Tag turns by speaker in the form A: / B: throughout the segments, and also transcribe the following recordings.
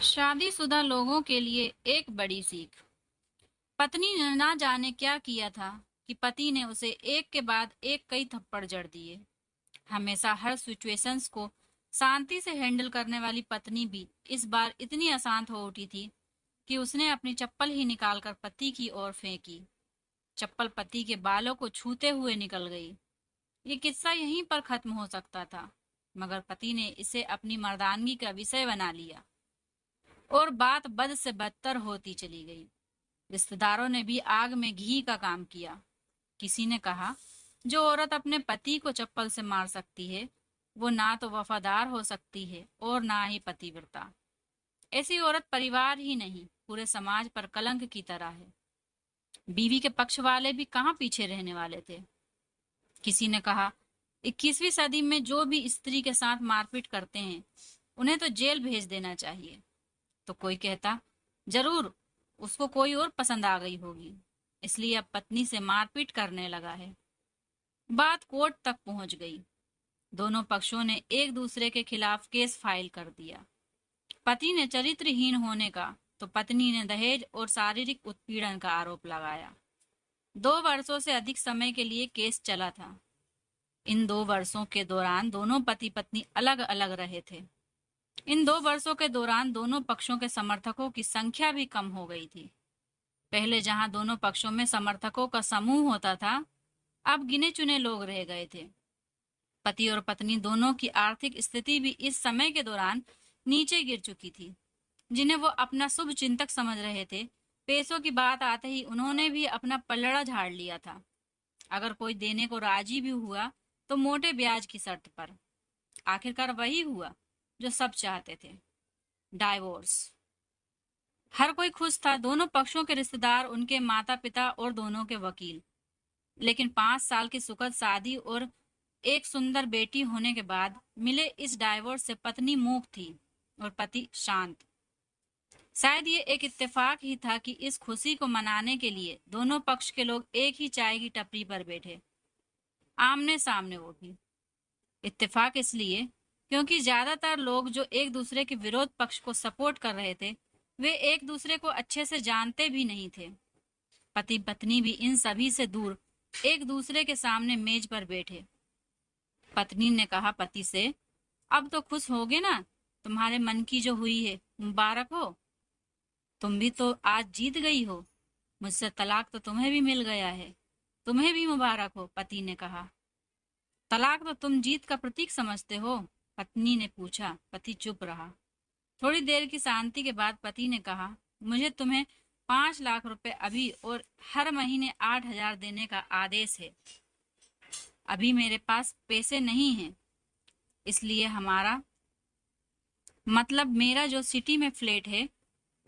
A: शादीशुदा लोगों के लिए एक बड़ी सीख। पत्नी ने ना जाने क्या किया था कि पति ने उसे एक के बाद एक कई थप्पड़ जड़ दिए। हमेशा हर सिचुएशंस को शांति से हैंडल करने वाली पत्नी भी इस बार इतनी अशांत हो उठी थी कि उसने अपनी चप्पल ही निकालकर पति की ओर फेंकी। चप्पल पति के बालों को छूते हुए निकल गई। ये किस्सा यहीं पर खत्म हो सकता था, मगर पति ने इसे अपनी मर्दानगी का विषय बना लिया और बात बद से बदतर होती चली गई। रिश्तेदारों ने भी आग में घी का काम किया। किसी ने कहा, जो औरत अपने पति को चप्पल से मार सकती है वो ना तो वफादार हो सकती है और ना ही पतिव्रता। ऐसी औरत परिवार ही नहीं पूरे समाज पर कलंक की तरह है। बीवी के पक्ष वाले भी कहाँ पीछे रहने वाले थे। किसी ने कहा, 21वीं सदी में जो भी स्त्री के साथ मारपीट करते हैं उन्हें तो जेल भेज देना चाहिए। तो कोई कहता, जरूर उसको कोई और पसंद आ गई होगी, इसलिए अब पत्नी से मारपीट करने लगा है। बात कोर्ट तक पहुंच गई। दोनों पक्षों ने एक दूसरे के खिलाफ केस फाइल कर दिया। पति ने चरित्रहीन होने का तो पत्नी ने दहेज और शारीरिक उत्पीड़न का आरोप लगाया। 2 वर्षों से अधिक समय के लिए केस चला था। इन 2 वर्षों के दौरान दोनों पति पत्नी अलग अलग रहे थे। इन 2 वर्षों के दौरान दोनों पक्षों के समर्थकों की संख्या भी कम हो गई थी। पहले जहां दोनों पक्षों में समर्थकों का समूह होता था, अब गिने चुने लोग रह गए थे। पति और पत्नी दोनों की आर्थिक स्थिति भी इस समय के दौरान नीचे गिर चुकी थी। जिन्हें वो अपना शुभ चिंतक समझ रहे थे, पैसों की बात आते ही उन्होंने भी अपना पल्लड़ा झाड़ लिया था। अगर कोई देने को राजी भी हुआ तो मोटे ब्याज की शर्त पर। आखिरकार वही हुआ जो सब चाहते थे, डाइवोर्स। हर कोई खुश था, दोनों पक्षों के रिश्तेदार, उनके माता पिता और दोनों के वकील। लेकिन 5 साल की सुखद शादी और एक सुंदर बेटी होने के बाद मिले इस डाइवोर्स से पत्नी मूक थी और पति शांत। शायद ये एक इत्तेफाक ही था कि इस खुशी को मनाने के लिए दोनों पक्ष के लोग एक ही चाय की टपरी पर बैठे, आमने सामने। वो भी इत्तेफाक इसलिए क्योंकि ज्यादातर लोग जो एक दूसरे के विरोध पक्ष को सपोर्ट कर रहे थे वे एक दूसरे को अच्छे से जानते भी नहीं थे। पति पत्नी भी इन सभी से दूर एक दूसरे के सामने मेज पर बैठे। पत्नी ने कहा पति से, अब तो खुश होगे ना, तुम्हारे मन की जो हुई है मुबारक हो। तुम भी तो आज जीत गई हो, मुझसे तलाक तो तुम्हें भी मिल गया है, तुम्हें भी मुबारक हो। पति ने कहा, तलाक तो तुम जीत का प्रतीक समझते हो? पत्नी ने पूछा। पति चुप रहा। थोड़ी देर की शांति के बाद पति ने कहा, मुझे तुम्हें 5 लाख रुपए अभी और हर महीने 8 हजार देने का आदेश है। अभी मेरे पास पैसे नहीं हैं, इसलिए हमारा मतलब मेरा जो सिटी में फ्लैट है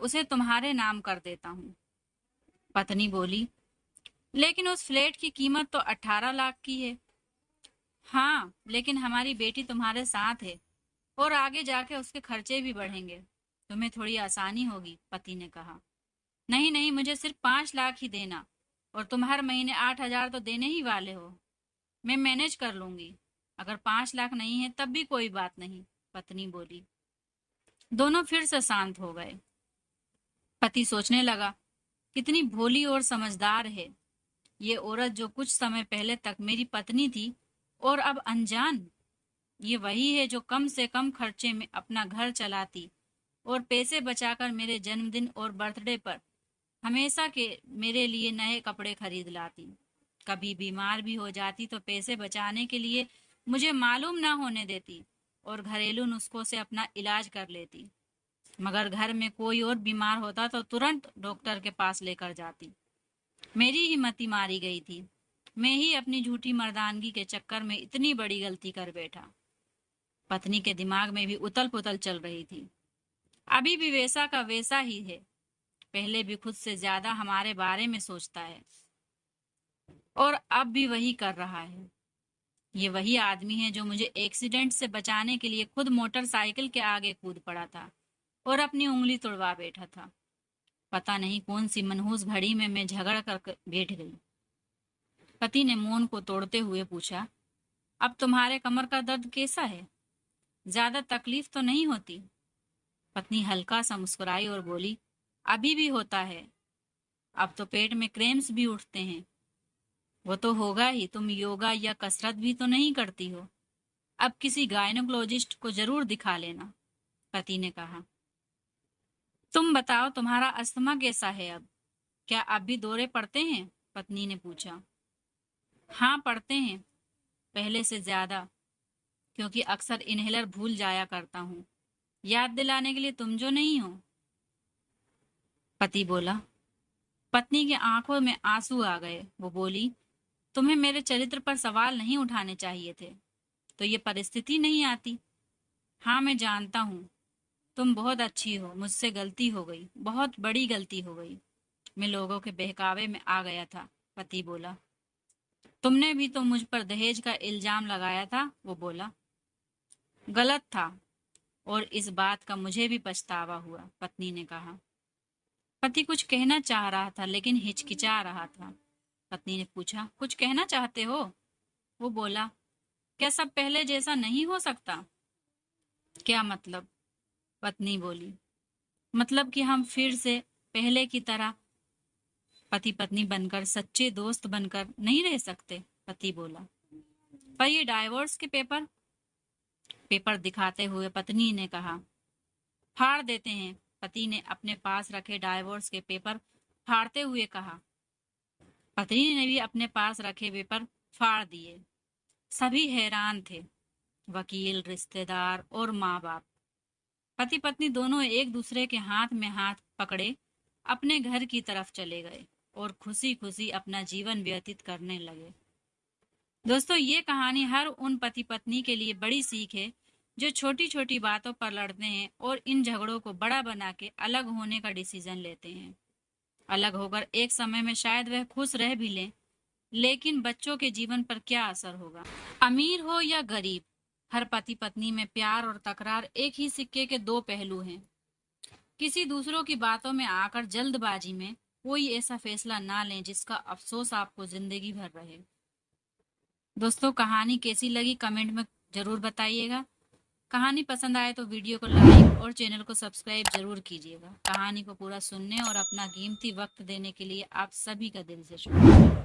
A: उसे तुम्हारे नाम कर देता हूँ। पत्नी बोली, लेकिन उस फ्लैट की कीमत तो 18 लाख की है। हाँ, लेकिन हमारी बेटी तुम्हारे साथ है और आगे जाके उसके खर्चे भी बढ़ेंगे, तुम्हें थोड़ी आसानी होगी। पति ने कहा, नहीं नहीं, मुझे सिर्फ 5 लाख ही देना, और तुम हर महीने 8 हजार तो देने ही वाले हो। मैं मैनेज कर लूंगी। अगर 5 लाख नहीं है तब भी कोई बात नहीं। पत्नी बोली। दोनों फिर से शांत हो गए। पति सोचने लगा, कितनी भोली और समझदार है ये औरत, जो कुछ समय पहले तक मेरी पत्नी थी और अब अनजान। ये वही है जो कम से कम खर्चे में अपना घर चलाती और पैसे बचाकर मेरे जन्मदिन और बर्थडे पर हमेशा के मेरे लिए नए कपड़े खरीद लाती। कभी बीमार भी हो जाती तो पैसे बचाने के लिए मुझे मालूम ना होने देती और घरेलू नुस्खों से अपना इलाज कर लेती। मगर घर में कोई और बीमार होता तो तुरंत डॉक्टर के पास लेकर जाती। मेरी ही मति मारी गई थी। मैं ही अपनी झूठी मर्दानगी के चक्कर में इतनी बड़ी गलती कर बैठा। पत्नी के दिमाग में भी उतल पुतल चल रही थी। अभी भी वैसा का वैसा ही है, पहले भी खुद से ज्यादा हमारे बारे में सोचता है और अब भी वही कर रहा है। ये वही आदमी है जो मुझे एक्सीडेंट से बचाने के लिए खुद मोटरसाइकिल के आगे कूद पड़ा था और अपनी उंगली तोड़वा बैठा था। पता नहीं कौन सी मनहूस घड़ी में मैं झगड़ कर बैठ गई। पति ने मौन को तोड़ते हुए पूछा, अब तुम्हारे कमर का दर्द कैसा है? ज्यादा तकलीफ तो नहीं होती? पत्नी हल्का सा मुस्कुराई और बोली, अभी भी होता है। अब तो पेट में क्रैम्स भी उठते हैं। वो तो होगा ही, तुम योगा या कसरत भी तो नहीं करती हो। अब किसी गायनोकोलॉजिस्ट को जरूर दिखा लेना, पति ने कहा। तुम बताओ, तुम्हारा अस्थमा कैसा है अब? क्या अब भी दौरे पड़ते हैं? पत्नी ने पूछा। हाँ, पड़ते हैं, पहले से ज्यादा, क्योंकि अक्सर इनहेलर भूल जाया करता हूँ। याद दिलाने के लिए तुम जो नहीं हो, पति बोला। पत्नी की आंखों में आंसू आ गए। वो बोली, तुम्हें मेरे चरित्र पर सवाल नहीं उठाने चाहिए थे, तो ये परिस्थिति नहीं आती। हाँ, मैं जानता हूँ, तुम बहुत अच्छी हो। मुझसे गलती हो गई, बहुत बड़ी गलती हो गई। मैं लोगों के बहकावे में आ गया था, पति बोला। तुमने भी तो मुझ पर दहेज का इल्जाम लगाया था, वो बोला। गलत था, और इस बात का मुझे भी पछतावा हुआ, पत्नी ने कहा। पति कुछ कहना चाह रहा था लेकिन हिचकिचा रहा था। पत्नी ने पूछा, कुछ कहना चाहते हो? वो बोला, क्या सब पहले जैसा नहीं हो सकता? क्या मतलब? पत्नी बोली, मतलब कि हम फिर से पहले की तरह पति पत्नी बनकर, सच्चे दोस्त बनकर नहीं रह सकते, पति बोला। पर ये डाइवोर्स के पेपर दिखाते हुए पत्नी ने कहा। फाड़ देते हैं, पति ने अपने पास रखे डाइवोर्स के पेपर फाड़ते हुए कहा। पत्नी ने भी अपने पास रखे पेपर फाड़ दिए। सभी हैरान थे, वकील, रिश्तेदार और माँ बाप। पति पत्नी दोनों एक दूसरे के हाथ में हाथ पकड़े अपने घर की तरफ चले गए और खुशी खुशी अपना जीवन व्यतीत करने लगे। दोस्तों, ये कहानी हर उन पति पत्नी के लिए बड़ी सीख है जो छोटी छोटी बातों पर लड़ते हैं और इन झगड़ों को बड़ा बना के अलग होने का डिसीजन लेते हैं। अलग होकर एक समय में शायद वह खुश रह भी लें, लेकिन बच्चों के जीवन पर क्या असर होगा? अमीर हो या गरीब, हर पति पत्नी में प्यार और तकरार एक ही सिक्के के दो पहलू हैं। किसी दूसरों की बातों में आकर जल्दबाजी में कोई ऐसा फैसला ना लें जिसका अफसोस आपको जिंदगी भर रहे। दोस्तों, कहानी कैसी लगी कमेंट में जरूर बताइएगा। कहानी पसंद आए तो वीडियो को लाइक और चैनल को सब्सक्राइब जरूर कीजिएगा। कहानी को पूरा सुनने और अपना कीमती वक्त देने के लिए आप सभी का दिल से शुक्रिया।